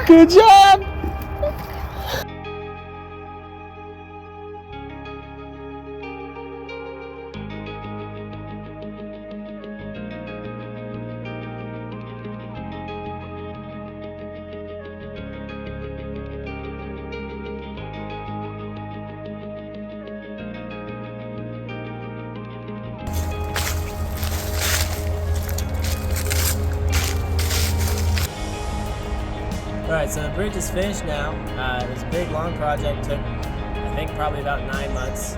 Good job! Alright, so the bridge is finished now. It was a big, long project. Took, I think, probably about 9 months.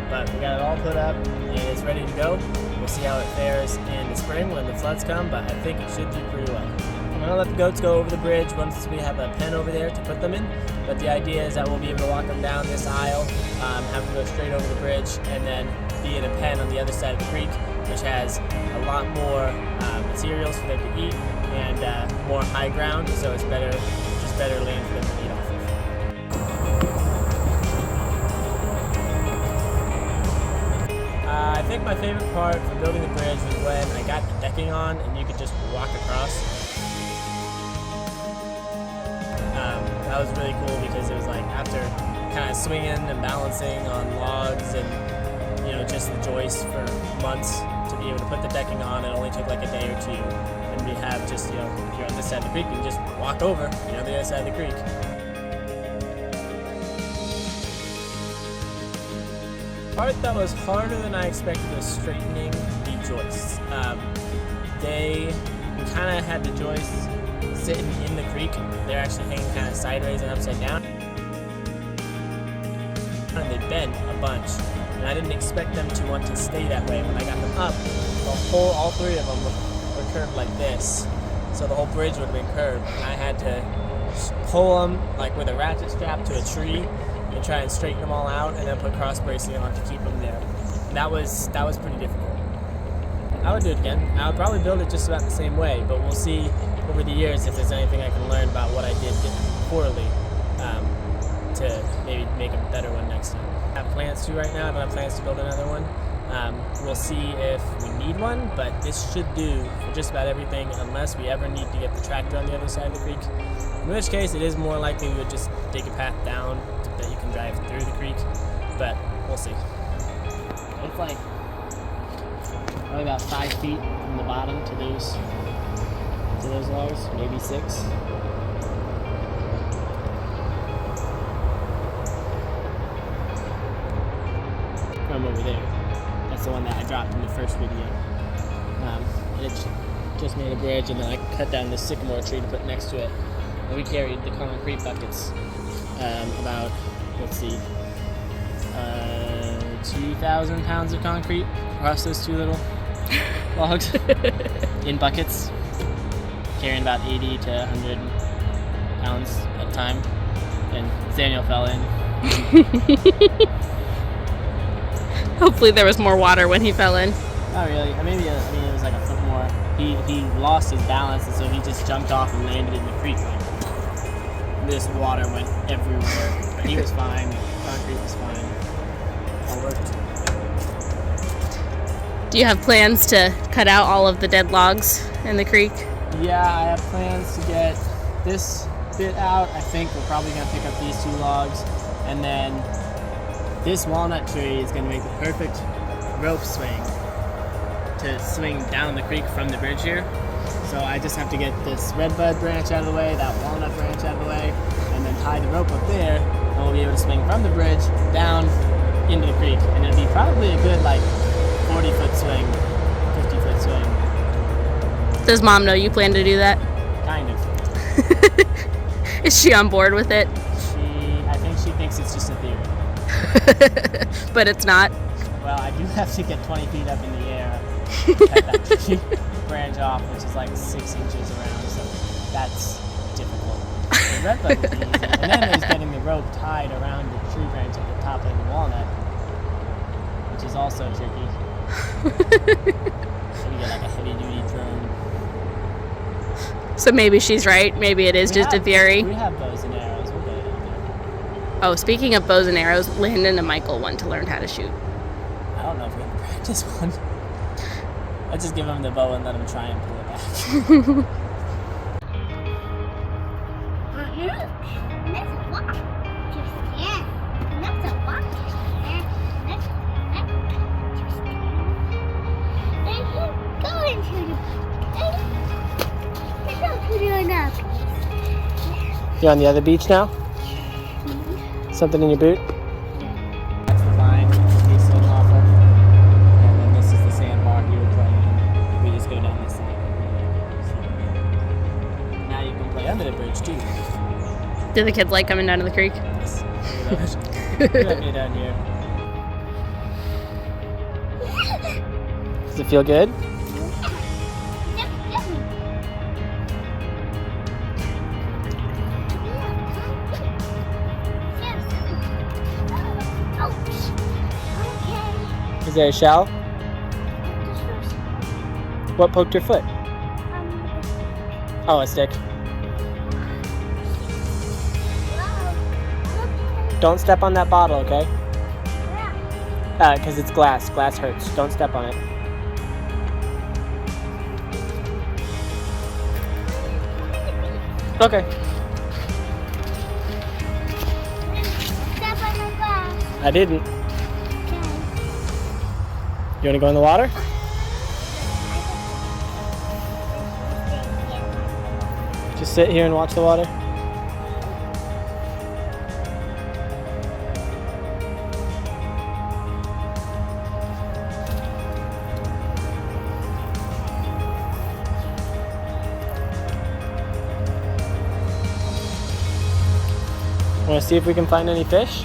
But we got it all put up and it's ready to go. We'll see how it fares in the spring when the floods come, but I think it should do pretty well. I'm going to let the goats go over the bridge once we have a pen over there to put them in. But the idea is that we'll be able to walk them down this aisle, have them go straight over the bridge, and then be in a pen on the other side of the creek, which has a lot more materials for them to eat and more high ground, so it's better land for them to eat off of. I think my favorite part for building the bridge was when I got the decking on and you could just walk across. That was really cool because it was like after kind of swinging and balancing on logs and just the joists for months, to be able to put the decking on, it only took like a day or two, and we have just you're on this side of the creek and just walk over the other side of the creek. The part that was harder than I expected was straightening the joists. We kind of had the joists sitting in the creek. They're actually hanging kind of sideways and upside down, and they bent a bunch. And I didn't expect them to want to stay that way. When I got them up, all three of them were curved like this. So the whole bridge would have been curved. And I had to pull them like with a ratchet strap to a tree and try and straighten them all out, and then put cross bracing on to keep them there. And that was pretty difficult. I would do it again. I would probably build it just about the same way, but we'll see over the years if there's anything I can learn about what I did poorly to maybe make a better one next time. I have plans to right now. I don't have plans to build another one. We'll see if we need one, but this should do for just about everything unless we ever need to get the tractor on the other side of the creek. In which case, it is more likely we would just dig a path down that you can drive through the creek, but we'll see. It's like probably about 5 feet from the bottom to those logs, maybe 6. From over there. That's the one that I dropped in the first video. It just made a bridge, and then I cut down this sycamore tree to put next to it. And we carried the concrete buckets, about, 2,000 pounds of concrete across those 2 little logs in buckets, carrying about 80 to 100 pounds at a time. And Daniel fell in. Hopefully there was more water when he fell in. Not really. I mean, it was like a foot more. He lost his balance, and so he just jumped off and landed in the creek. Like, this water went everywhere. But he was fine. The concrete was fine. All worked. Do you have plans to cut out all of the dead logs in the creek? Yeah, I have plans to get this bit out. I think we're probably going to pick up these 2 logs, and then this walnut tree is going to make the perfect rope swing to swing down the creek from the bridge here. So I just have to get this redbud branch out of the way, that walnut branch out of the way, and then tie the rope up there, and we'll be able to swing from the bridge down into the creek. And it'll be probably a good 40-foot swing, 50-foot swing. Does Mom know you plan to do that? Kind of. Is she on board with it? I think she thinks it's just a theory. But it's not. Well, I do have to get 20 feet up in the air, cut that tree branch off, which is like 6 inches around, so that's difficult. The redbud is easy. And then there's getting the rope tied around the tree branch at the top of the walnut, which is also tricky. So you get like a heavy-duty drone. So maybe she's right. Maybe it is just a theory. We have bows and arrows. We'll get it out there. Oh, speaking of bows and arrows, Landon and Michael want to learn how to shoot. I don't know if we have to practice one. I just give them the bow and let them try and pull it back. And that's a walk. Just stand. And that's a walk. Just stand. And that's just stand. And you go into the and go to the other piece. You on the other beach now? Something in your boot? That's the vine we swing off of. And then this is the sandbar you would play in. We just go down this side. Now you can play under the bridge too. Do the kids like coming down to the creek? Yes. Look at me down here. Does it feel good? Is there a shell? What poked your foot? Oh, a stick. Don't step on that bottle, okay? Because it's glass. Glass hurts. Don't step on it. Okay. Step on the glass. I didn't. Okay. You want to go in the water? Just sit here and watch the water. Want to see if we can find any fish?